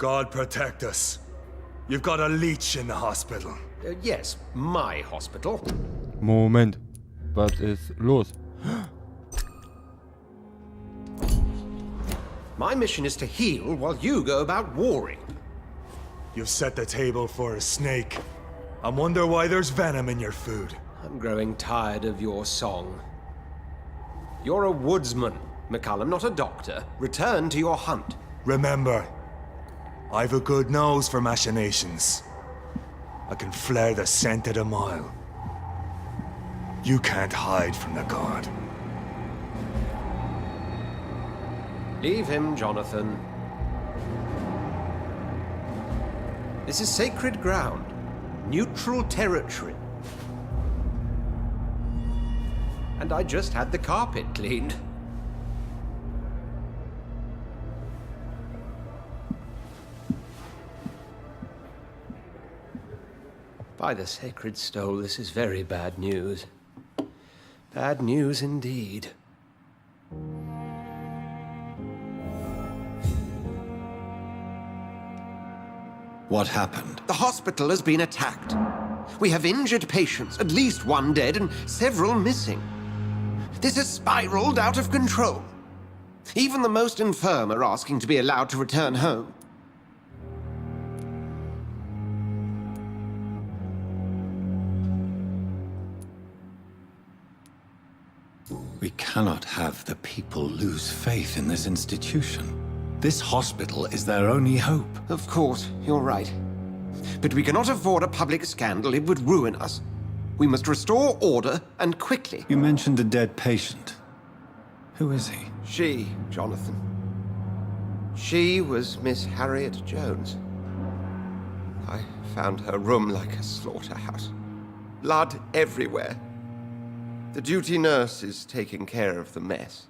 God protect us. You've got a leech in the hospital. Yes, my hospital. Moment. Was ist los? My mission is to heal while you go about warring. You've set the table for a snake. I wonder why there's venom in your food. I'm growing tired of your song. You're a woodsman, McCullum, not a doctor. Return to your hunt. Remember, I've a good nose for machinations. I can flare the scent at a mile. You can't hide from the god. Leave him, Jonathan. This is sacred ground. Neutral territory. And I just had the carpet cleaned. By the sacred stole, this is very bad news. Bad news indeed. What happened? The hospital has been attacked. We have injured patients, at least one dead and several missing. This has spiraled out of control. Even the most infirm are asking to be allowed to return home. We cannot have the people lose faith in this institution. This hospital is their only hope. Of course, you're right. But we cannot afford a public scandal. It would ruin us. We must restore order, and quickly. You mentioned a dead patient. Who is he? She, Jonathan. She was Miss Harriet Jones. I found her room like a slaughterhouse. Blood everywhere. The duty nurse is taking care of the mess.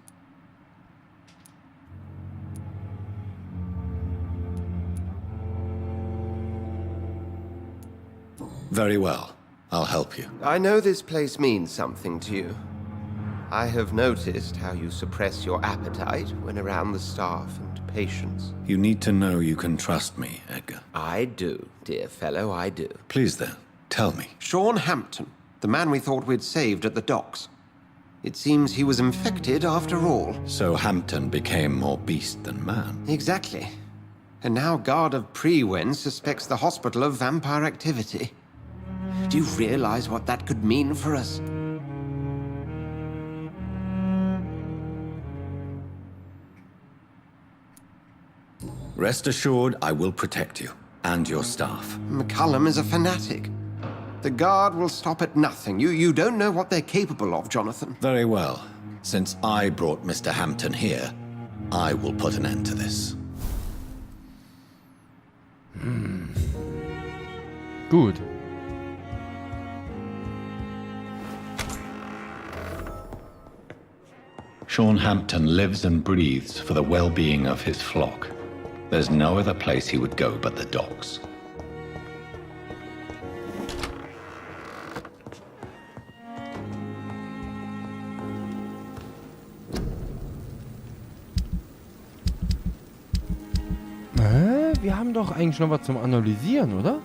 Very well. I'll help you. I know this place means something to you. I have noticed how you suppress your appetite when around the staff and patients. You need to know you can trust me, Edgar. I do, dear fellow, I do. Please then, tell me. Sean Hampton, the man we thought we'd saved at the docks. It seems he was infected after all. So Hampton became more beast than man. Exactly. And now Guard of Prewen suspects the hospital of vampire activity. Do you realize what that could mean for us? Rest assured, I will protect you and your staff. McCullum is a fanatic. The Guard will stop at nothing. You don't know what they're capable of, Jonathan. Very well. Since I brought Mr. Hampton here, I will put an end to this. Gut. Sean Hampton lives and breathes for the well-being of his flock. There's no other place he would go but the docks. Wir haben doch eigentlich noch was zum Analysieren, oder?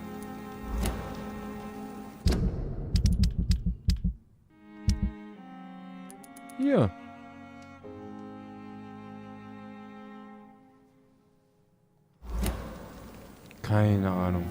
Hier. Keine Ahnung.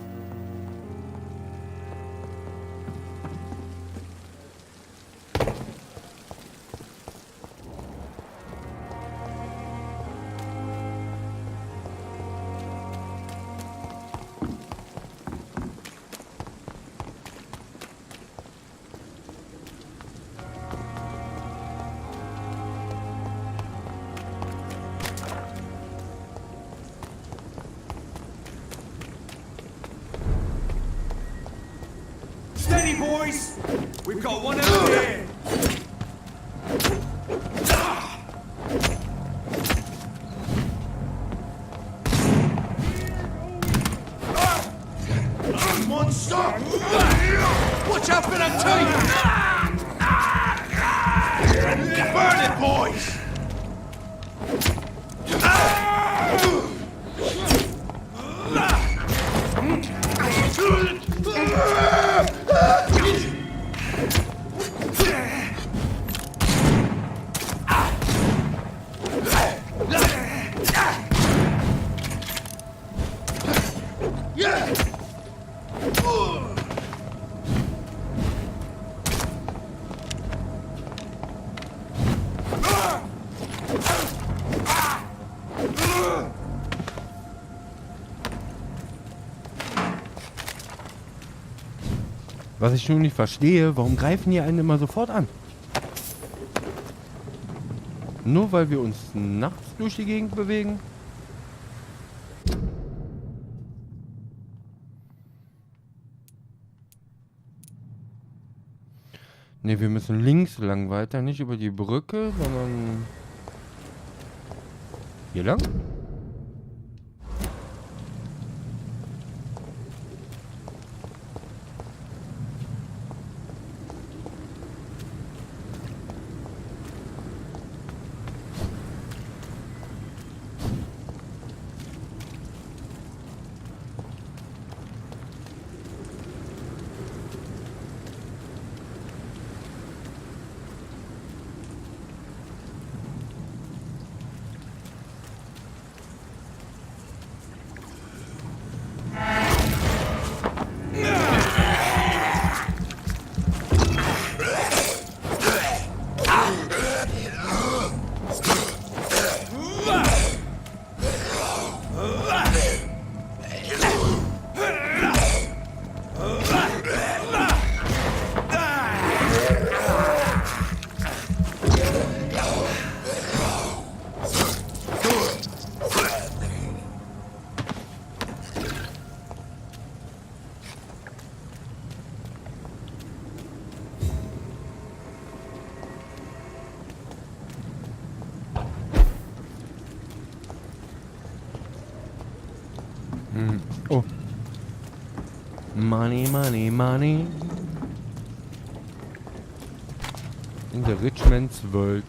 Steady, boys! We've got one enemy here! Monster! Watch out for that tape! Burn it, boys! Was ich nun nicht verstehe, warum greifen die einen immer sofort an? Nur weil wir uns nachts durch die Gegend bewegen? Ne, wir müssen links lang weiter, nicht über die Brücke, sondern hier lang? Oh. Money, money, money. In der Rich Man's World.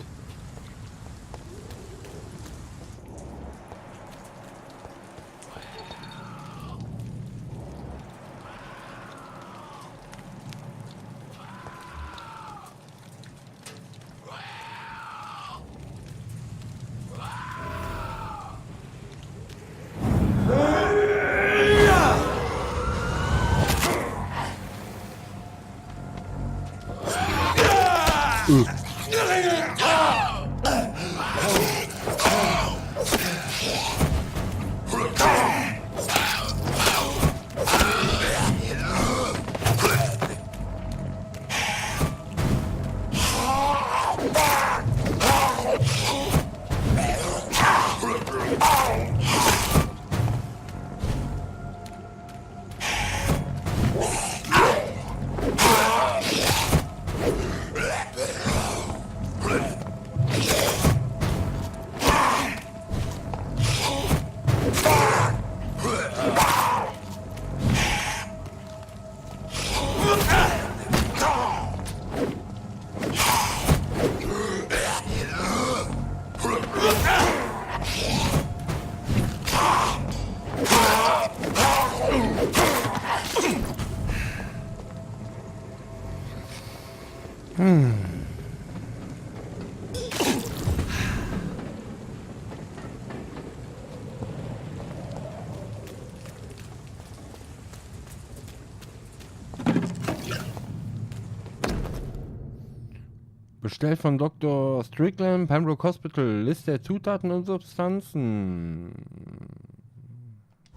Bestellt von Dr. Strickland, Pembroke Hospital. Liste der Zutaten und Substanzen.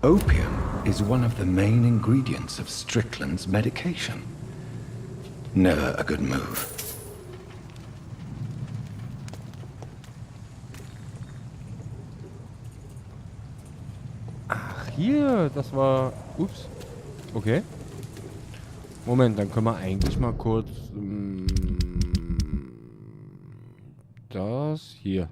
Opium is one of the main ingredients of Strickland's medication. Never a good move. Ach, hier, das war... Ups. Okay. Moment, dann können wir eigentlich mal kurz... das hier.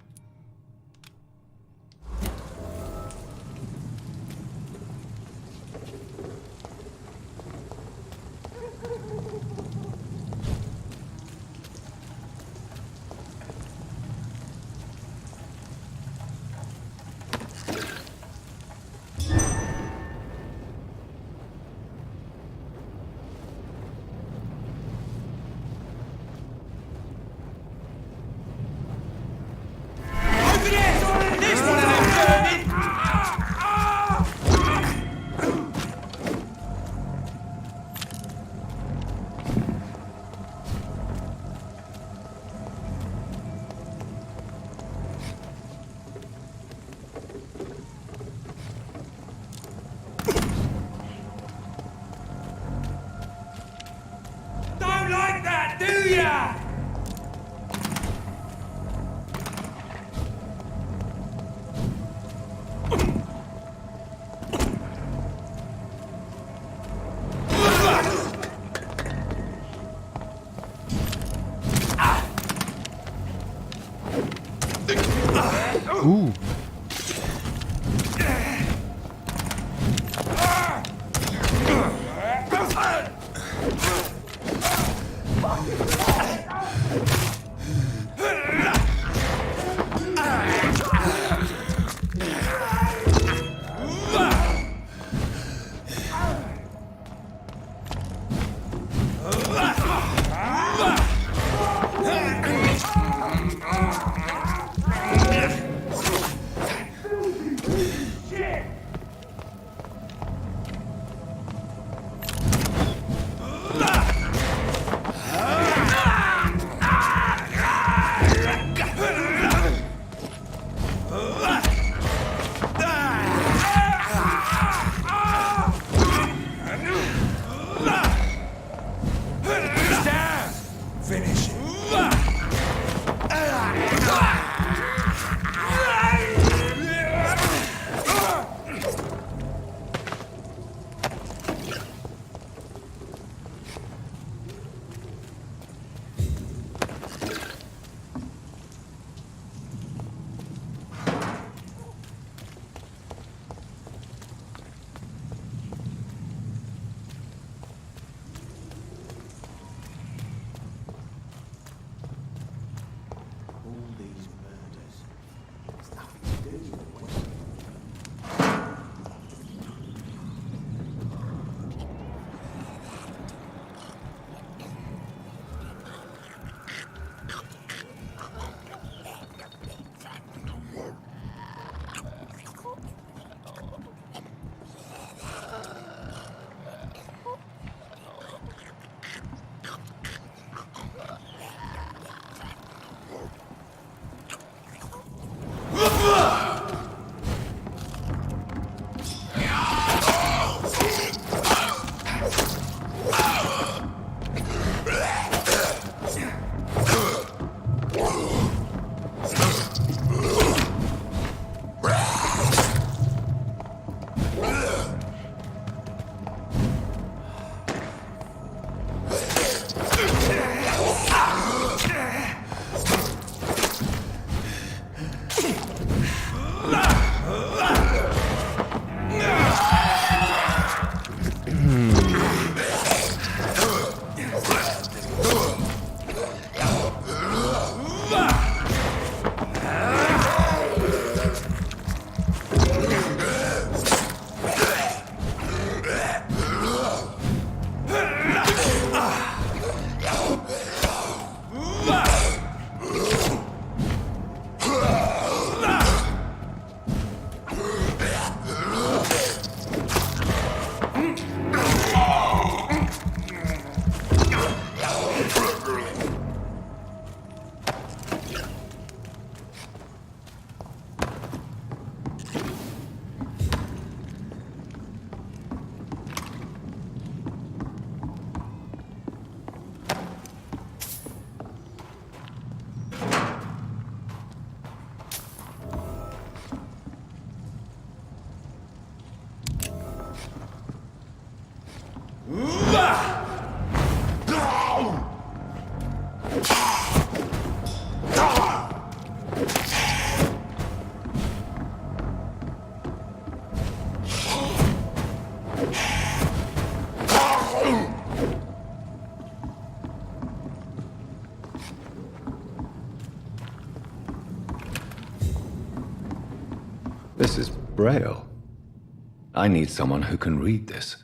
This is Braille. I need someone who can read this.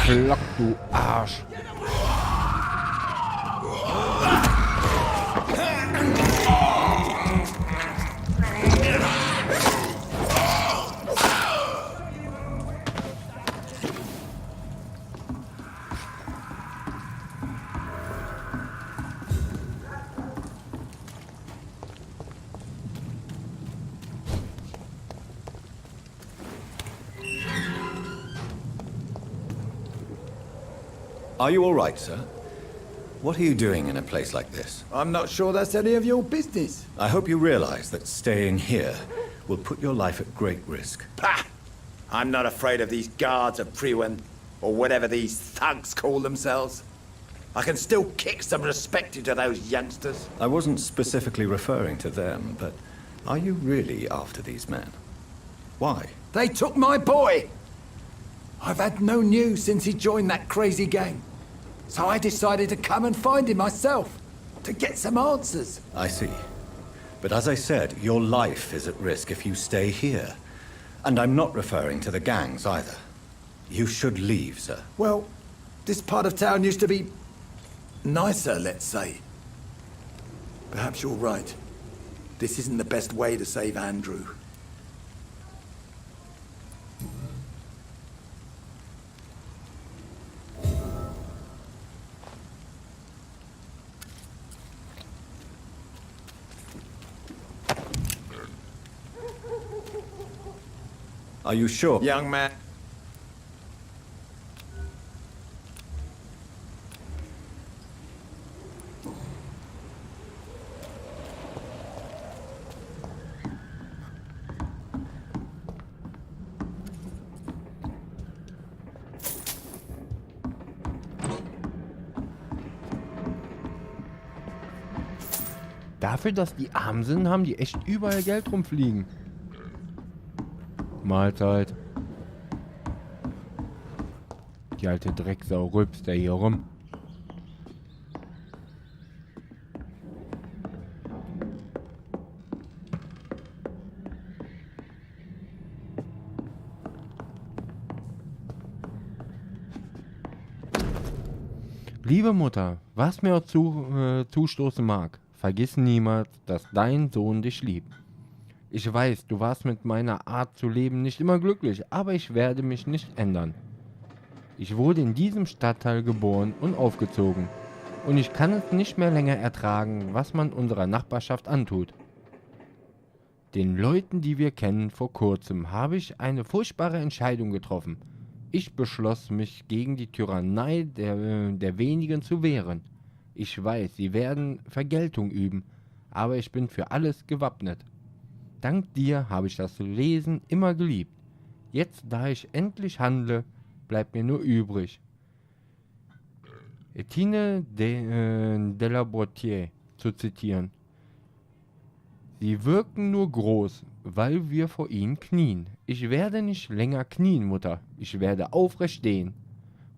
Flock, du Arsch. Are you all right, sir? What are you doing in a place like this? I'm not sure that's any of your business. I hope you realize that staying here will put your life at great risk. Pah! I'm not afraid of these guards of Priwen, or whatever these thugs call themselves. I can still kick some respect into those youngsters. I wasn't specifically referring to them, but are you really after these men? Why? They took my boy! I've had no news since he joined that crazy gang. So I decided to come and find him myself, to get some answers. I see. But as I said, your life is at risk if you stay here. And I'm not referring to the gangs either. You should leave, sir. Well, this part of town used to be nicer, let's say. Perhaps you're right. This isn't the best way to save Andrew. Are you sure? Young man. Dafür, dass die arm sind, haben die echt überall Geld rumfliegen. Mahlzeit. Die alte Drecksau rülpst da hier rum. Liebe Mutter, was mir auch zustoßen mag, vergiss niemals, dass dein Sohn dich liebt. Ich weiß, du warst mit meiner Art zu leben nicht immer glücklich, aber ich werde mich nicht ändern. Ich wurde in diesem Stadtteil geboren und aufgezogen. Und ich kann es nicht mehr länger ertragen, was man unserer Nachbarschaft antut. Den Leuten, die wir kennen, vor kurzem habe ich eine furchtbare Entscheidung getroffen. Ich beschloss, mich gegen die Tyrannei der wenigen zu wehren. Ich weiß, sie werden Vergeltung üben, aber ich bin für alles gewappnet. Dank dir habe ich das Lesen immer geliebt. Jetzt, da ich endlich handle, bleibt mir nur übrig, Etienne de la Boitier zu zitieren. Sie wirken nur groß, weil wir vor ihnen knien. Ich werde nicht länger knien, Mutter. Ich werde aufrecht stehen,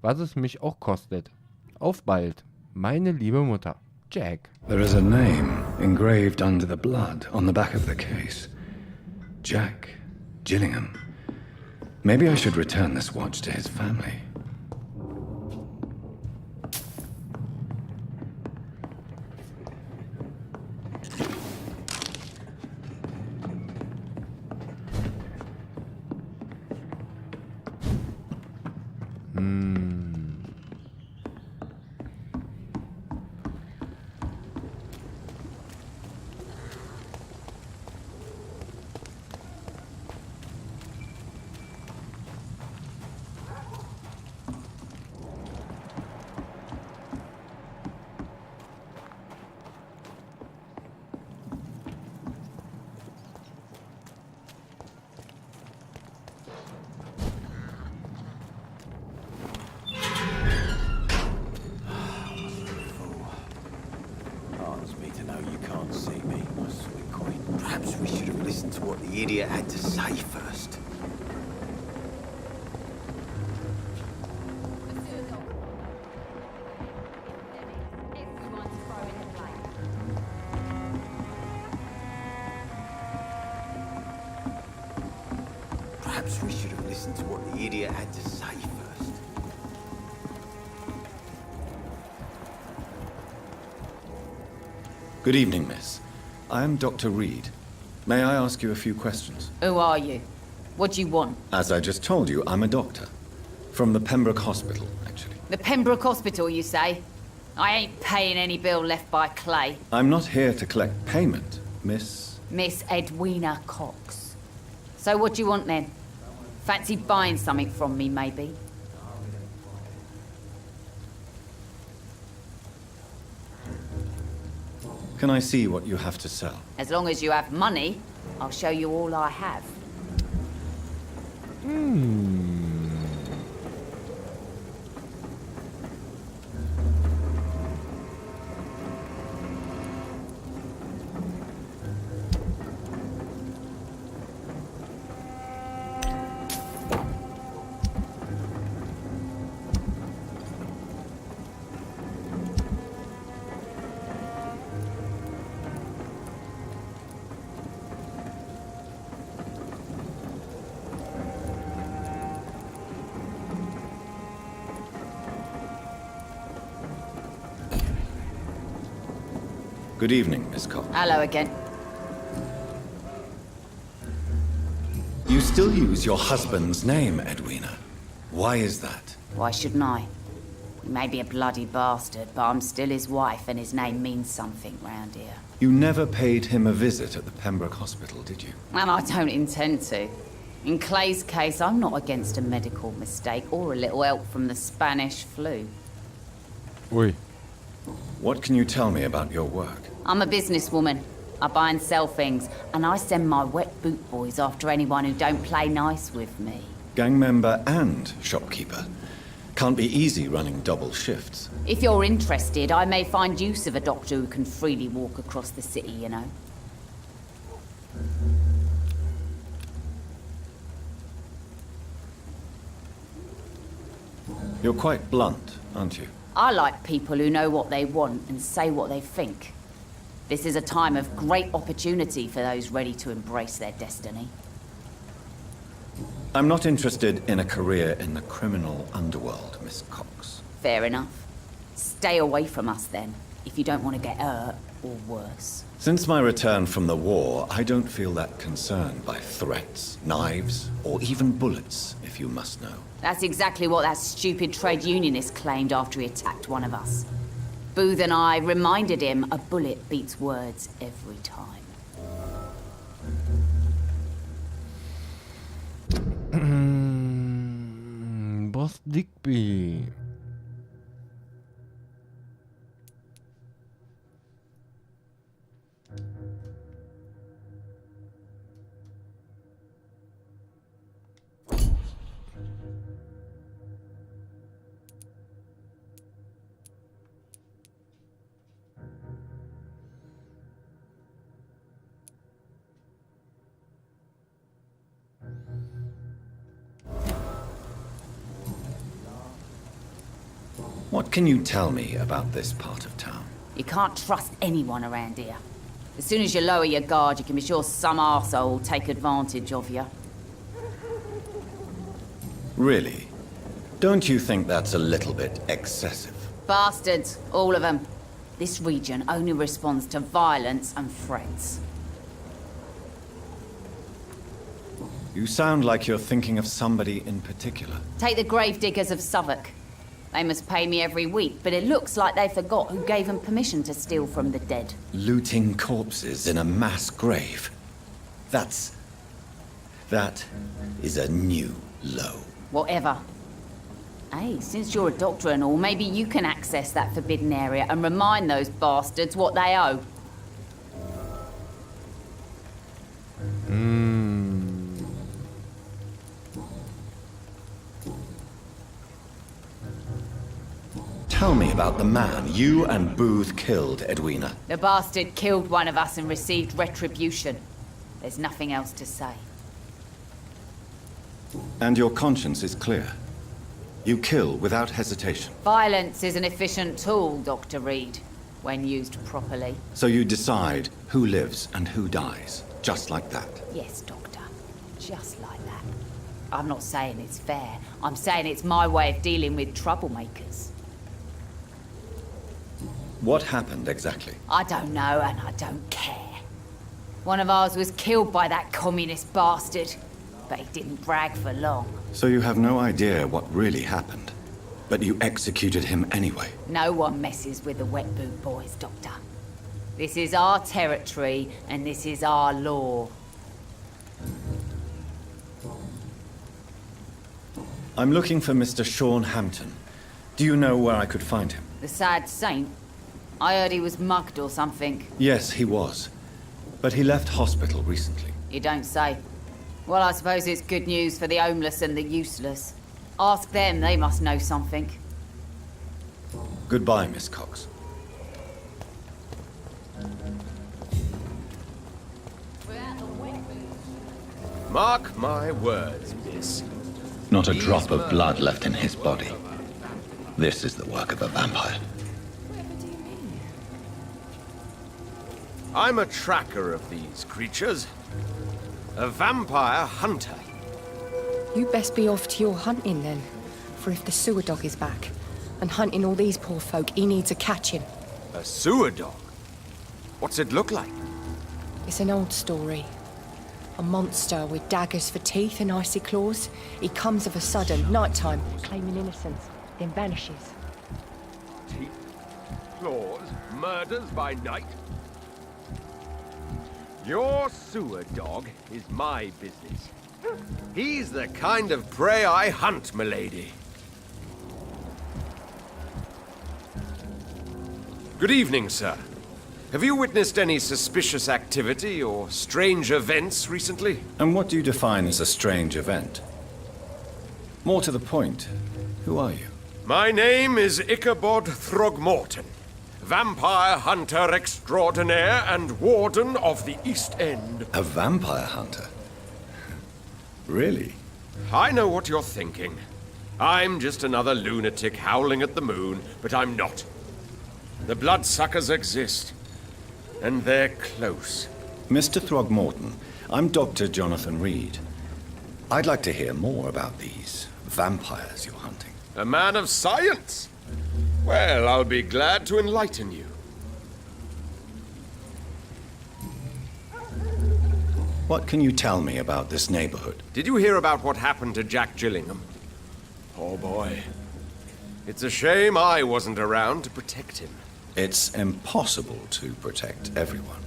was es mich auch kostet. Auf bald, meine liebe Mutter. Jack. There is a name engraved under the blood on the back of the case. Jack Gillingham. Maybe I should return this watch to his family. The idiot had to say first. Perhaps we should have listened to what the idiot had to say first. Good evening, miss. I am Dr. Reed. May I ask you a few questions? Who are you? What do you want? As I just told you, I'm a doctor. From the Pembroke Hospital, actually. The Pembroke Hospital, you say? I ain't paying any bill left by Clay. I'm not here to collect payment, miss. Miss Edwina Cox. So what do you want then? Fancy buying something from me, maybe? Can I see what you have to sell? As long as you have money, I'll show you all I have. Good evening, Miss Cox. Hello again. You still use your husband's name, Edwina. Why is that? Why shouldn't I? He may be a bloody bastard, but I'm still his wife and his name means something round here. You never paid him a visit at the Pembroke Hospital, did you? And I don't intend to. In Clay's case, I'm not against a medical mistake or a little help from the Spanish flu. Ui. What can you tell me about your work? I'm a businesswoman. I buy and sell things, and I send my wet boot boys after anyone who don't play nice with me. Gang member and shopkeeper. Can't be easy running double shifts. If you're interested, I may find use of a doctor who can freely walk across the city, you know. You're quite blunt, aren't you? I like people who know what they want and say what they think. This is a time of great opportunity for those ready to embrace their destiny. I'm not interested in a career in the criminal underworld, Miss Cox. Fair enough. Stay away from us then, if you don't want to get hurt or worse. Since my return from the war, I don't feel that concerned by threats, knives, or even bullets, if you must know. That's exactly what that stupid trade unionist claimed after he attacked one of us. Booth and I reminded him a bullet beats words every time. Boss Digby. What can you tell me about this part of town? You can't trust anyone around here. As soon as you lower your guard, you can be sure some arsehole will take advantage of you. Really? Don't you think that's a little bit excessive? Bastards, all of them. This region only responds to violence and threats. You sound like you're thinking of somebody in particular. Take the gravediggers of Southwark. They must pay me every week, but it looks like they forgot who gave them permission to steal from the dead. Looting corpses in a mass grave. That is a new low. Whatever. Hey, since you're a doctor and all, maybe you can access that forbidden area and remind those bastards what they owe. Tell me about the man you and Booth killed, Edwina. The bastard killed one of us and received retribution. There's nothing else to say. And your conscience is clear. You kill without hesitation. Violence is an efficient tool, Dr. Reed, when used properly. So you decide who lives and who dies, just like that. Yes, Doctor. Just like that. I'm not saying it's fair. I'm saying it's my way of dealing with troublemakers. What happened exactly? I don't know, and I don't care. One of ours was killed by that communist bastard, but he didn't brag for long. So you have no idea what really happened, but you executed him anyway? No one messes with the wet boot boys, Doctor. This is our territory, and this is our law. I'm looking for Mr. Sean Hampton. Do you know where I could find him? The sad saint? I heard he was mugged or something. Yes, he was. But he left hospital recently. You don't say. Well, I suppose it's good news for the homeless and the useless. Ask them, they must know something. Goodbye, Miss Cox. Mark my words, miss. Not a drop of blood left in his body. This is the work of a vampire. I'm a tracker of these creatures. A vampire hunter. You best be off to your hunting then. For if the sewer dog is back, and hunting all these poor folk, he needs a catching. A sewer dog? What's it look like? It's an old story. A monster with daggers for teeth and icy claws. He comes of a sudden, nighttime, claiming innocence, then vanishes. Teeth, claws, murders by night? Your sewer dog is my business. He's the kind of prey I hunt, milady. Good evening, sir. Have you witnessed any suspicious activity or strange events recently? And what do you define as a strange event? More to the point, who are you? My name is Ichabod Throgmorton, vampire hunter extraordinaire and warden of the East End. A vampire hunter? Really? I know what you're thinking. I'm just another lunatic howling at the moon, but I'm not. The bloodsuckers exist, and they're close. Mr. Throgmorton, I'm Dr. Jonathan Reed. I'd like to hear more about these vampires you're hunting. A man of science? Well, I'll be glad to enlighten you. What can you tell me about this neighborhood? Did you hear about what happened to Jack Gillingham? Oh boy. It's a shame I wasn't around to protect him. It's impossible to protect everyone.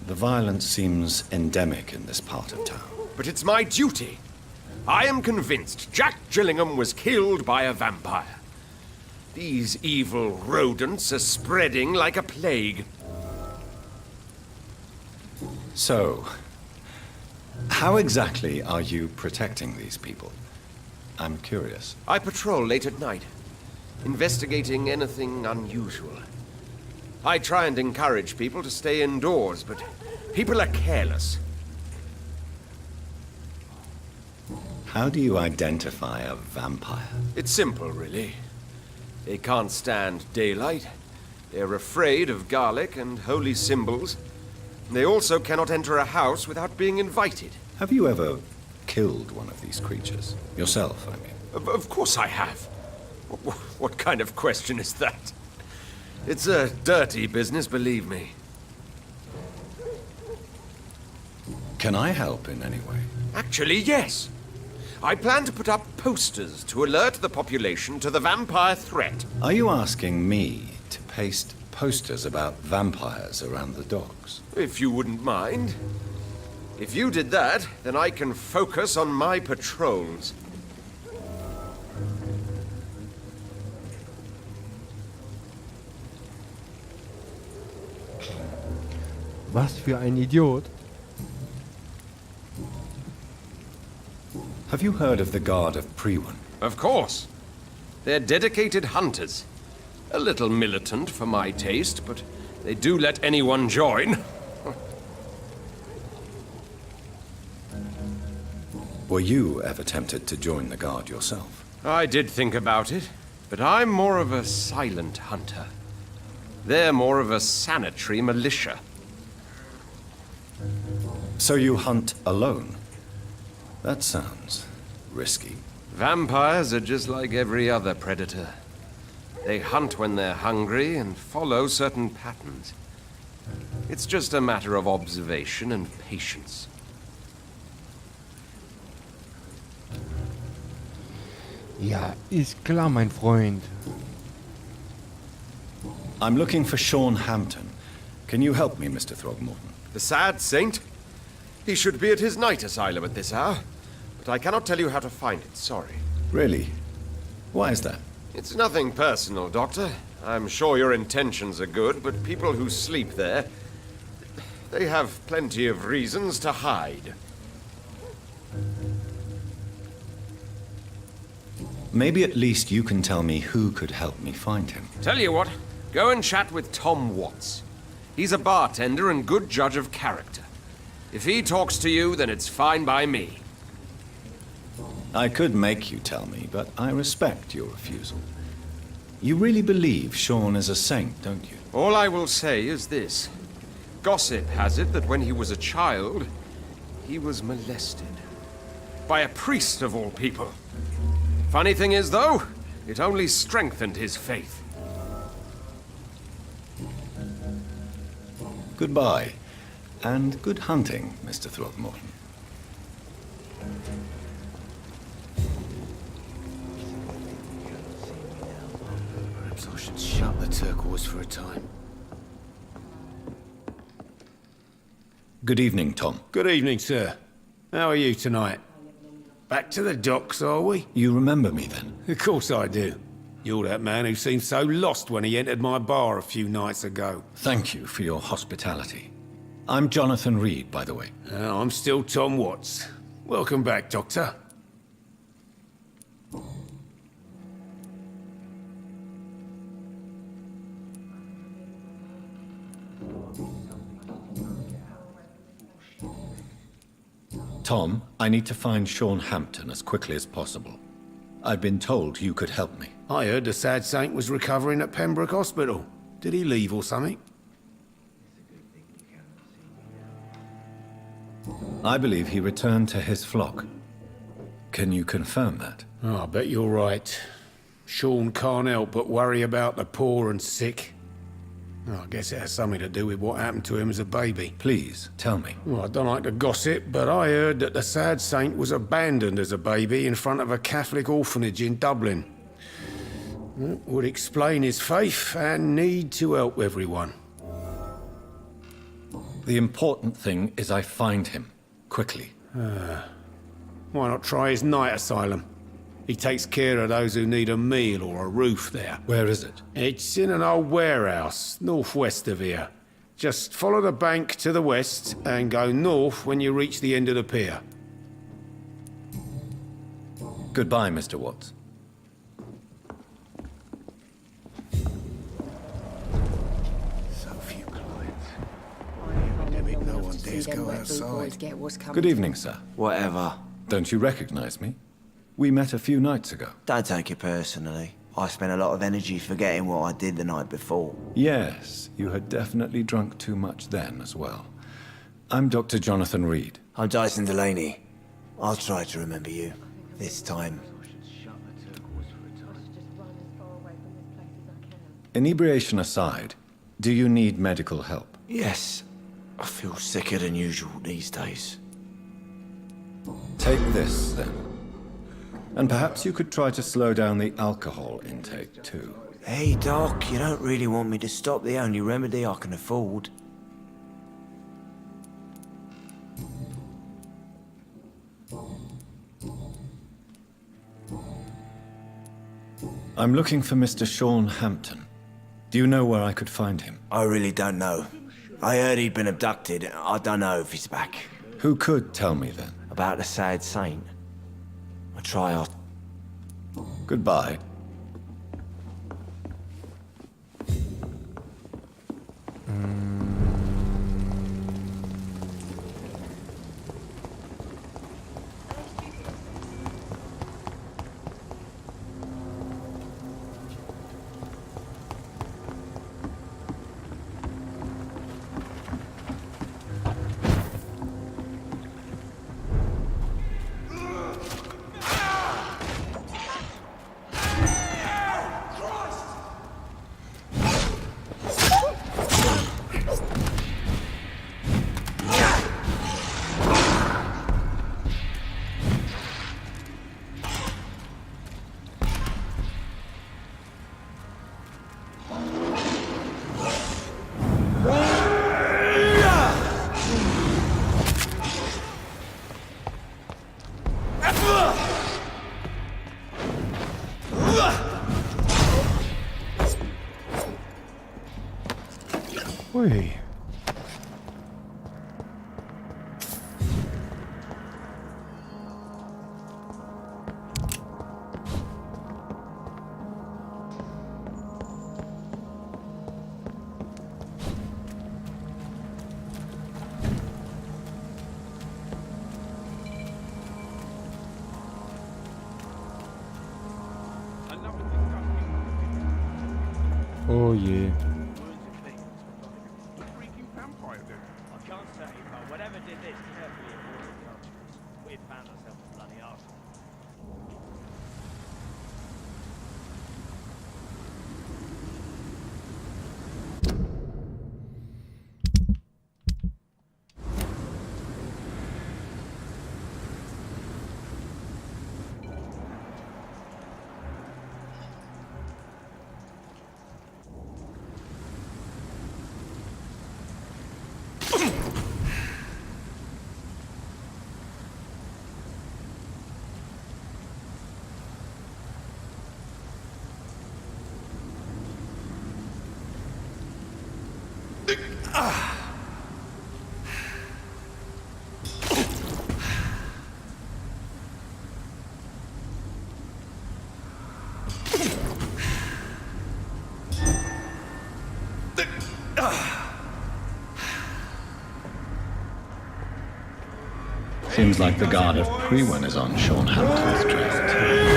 The violence seems endemic in this part of town. But it's my duty. I am convinced Jack Gillingham was killed by a vampire. These evil rodents are spreading like a plague. So, how exactly are you protecting these people? I'm curious. I patrol late at night, investigating anything unusual. I try and encourage people to stay indoors, but people are careless. How do you identify a vampire? It's simple, really. They can't stand daylight. They're afraid of garlic and holy symbols. They also cannot enter a house without being invited. Have you ever killed one of these creatures? Yourself, I mean. Of course I have. What kind of question is that? It's a dirty business, believe me. Can I help in any way? Actually, yes. I plan to put up posters to alert the population to the vampire threat. Are you asking me to paste posters about vampires around the docks? If you wouldn't mind. If you did that, then I can focus on my patrols. Was für ein Idiot. Have you heard of the Guard of Priwen? Of course. They're dedicated hunters. A little militant for my taste, but they do let anyone join. Were you ever tempted to join the Guard yourself? I did think about it, but I'm more of a silent hunter. They're more of a sanitary militia. So you hunt alone? That sounds risky. Vampires are just like every other predator. They hunt when they're hungry and follow certain patterns. It's just a matter of observation and patience. Ja, ist klar, mein Freund. I'm looking for Sean Hampton. Can you help me, Mr. Throgmorton? The sad saint? He should be at his night asylum at this hour. But I cannot tell you how to find it, sorry. Really? Why is that? It's nothing personal, Doctor. I'm sure your intentions are good, but people who sleep there, they have plenty of reasons to hide. Maybe at least you can tell me who could help me find him. Tell you what, go and chat with Tom Watts. He's a bartender and good judge of character. If he talks to you, then it's fine by me. I could make you tell me, but I respect your refusal. You really believe Sean is a saint, don't you? All I will say is this. Gossip has it that when he was a child, he was molested. By a priest of all people. Funny thing is, though, it only strengthened his faith. Goodbye, and good hunting, Mr. Throgmorton. Perhaps I should shut the turquoise for a time. Good evening, Tom. Good evening, sir. How are you tonight? Back to the docks, are we? You remember me then? Of course I do. You're that man who seemed so lost when he entered my bar a few nights ago. Thank you for your hospitality. I'm Jonathan Reed, by the way. I'm still Tom Watts. Welcome back, Doctor. Tom, I need to find Sean Hampton as quickly as possible. I've been told you could help me. I heard the sad saint was recovering at Pembroke Hospital. Did he leave or something? I believe he returned to his flock. Can you confirm that? Oh, I bet you're right. Sean can't help but worry about the poor and sick. Oh, I guess it has something to do with what happened to him as a baby. Please, tell me. Well, I don't like to gossip, but I heard that the sad saint was abandoned as a baby in front of a Catholic orphanage in Dublin. That would explain his faith and need to help everyone. The important thing is I find him. Quickly. Why not try his night asylum? He takes care of those who need a meal or a roof there. Where is it? It's in an old warehouse, northwest of here. Just follow the bank to the west and go north when you reach the end of the pier. Goodbye, Mr. Watts. So few clients. Epidemic, no one dares go outside. Good evening, sir. Whatever. Don't you recognize me? We met a few nights ago. Don't take it personally. I spent a lot of energy forgetting what I did the night before. Yes, you had definitely drunk too much then as well. I'm Dr. Jonathan Reed. I'm Dyson Delaney. I'll try to remember you. This time. Inebriation aside, do you need medical help? Yes. I feel sicker than usual these days. Take this, then. And perhaps you could try to slow down the alcohol intake, too. Hey, Doc, you don't really want me to stop the only remedy I can afford. I'm looking for Mr. Sean Hampton. Do you know where I could find him? I really don't know. I heard he'd been abducted. I don't know if he's back. Who could tell me, then? About the sad saint. I try our... Goodbye. Ui. Oh je. Seems like the guard of Prewen is on Sean Hampton's trail too.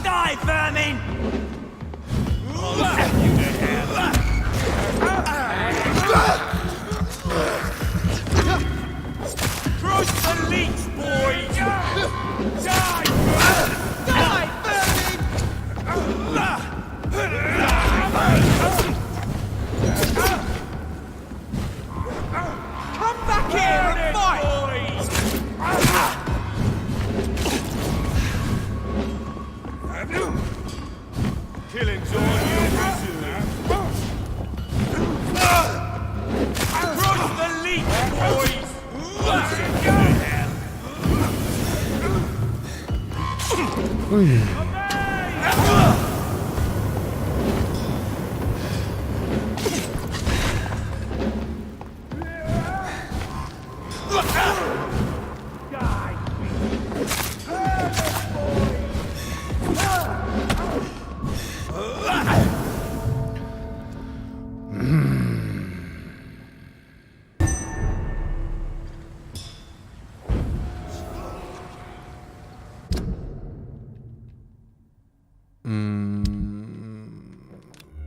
Die, vermin! Crush the leech, boys! Die! Die, come back here and fight! Killing's all you deserve. Crush the leech, boys! Ui.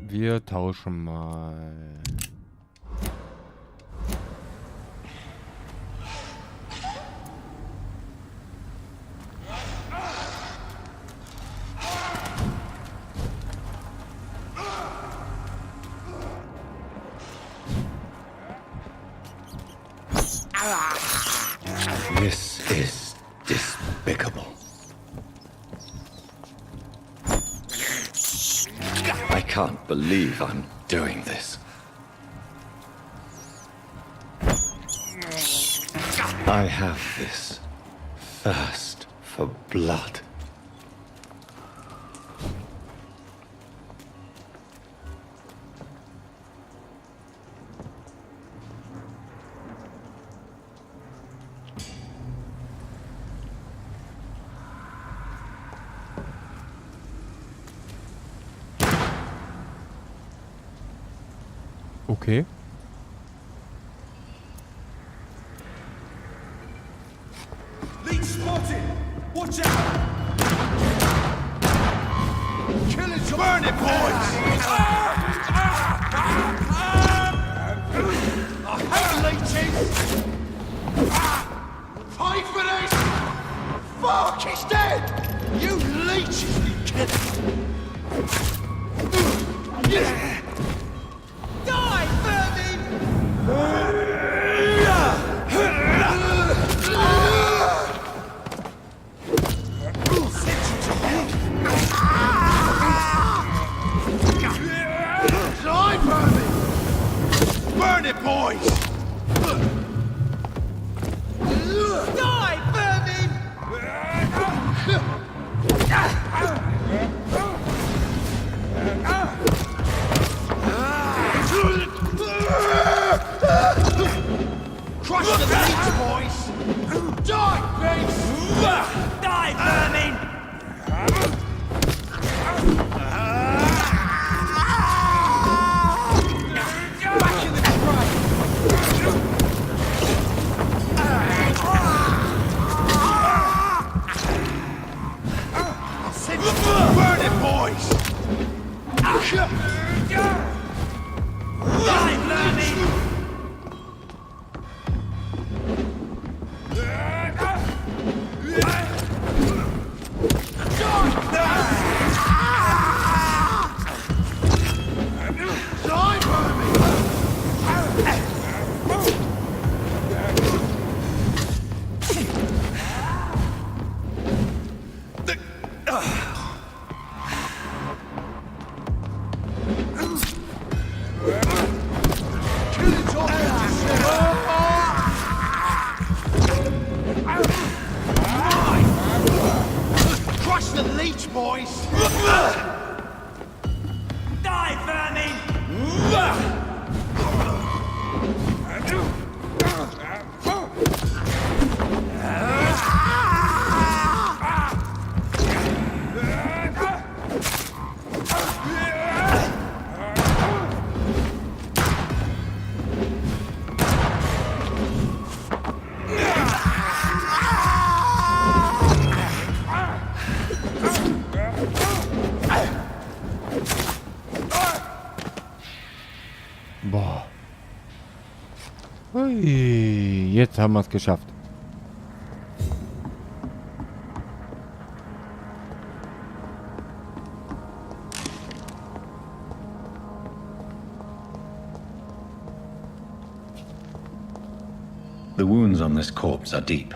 Wir tauschen mal. This is despicable. I can't believe I'm doing this. I have this thirst for blood. Okay. Leech spotted! Watch out! Kill it, burn it, boys! I hate leeches! Pay for this! Fuck, he's dead! You leeches, you killers! Die, vermin! Burn it, boys! Die, vermin! Crush the meat, boys! Die, beast! Die, vermin! Back in the fray! Burn it, boys! Die, vermin! Crush the leech, boys! Die, vermin! Boah. Hui, jetzt haben wir es geschafft. The wounds on this corpse are deep,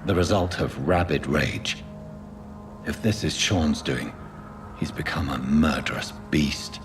the result of rabid rage. If this is Sean's doing, he's become a murderous beast.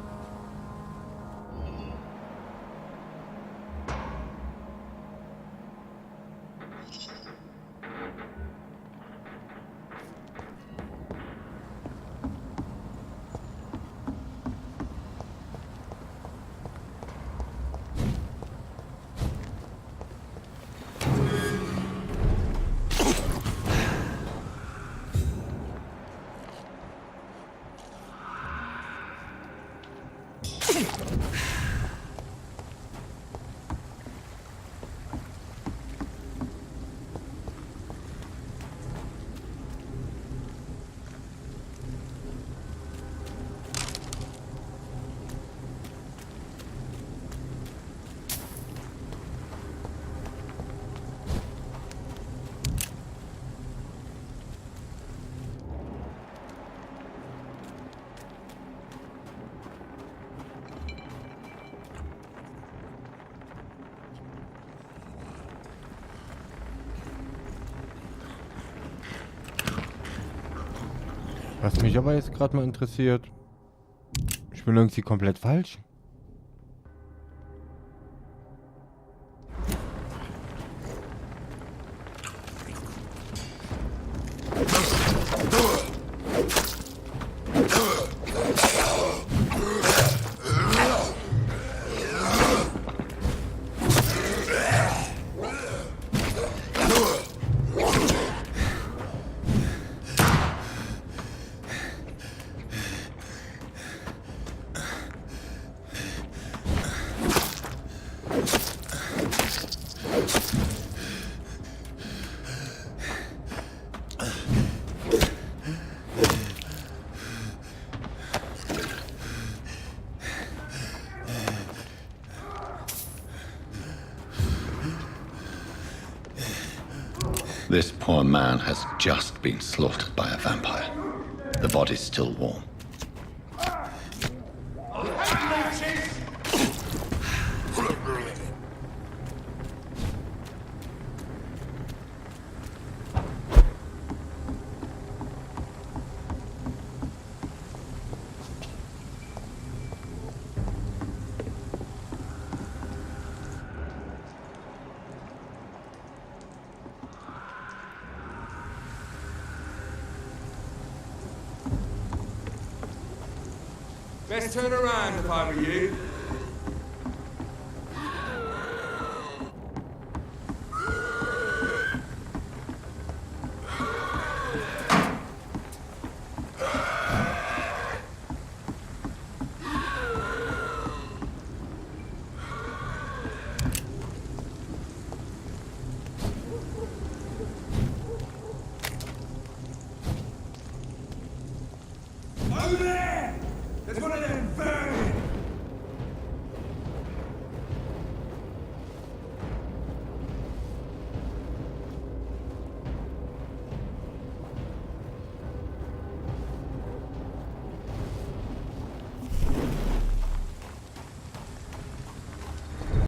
Was mich aber jetzt gerade mal interessiert, ich bin irgendwie komplett falsch. This poor man has just been slaughtered by a vampire. The body's still warm. Best turn around if I were you. Over!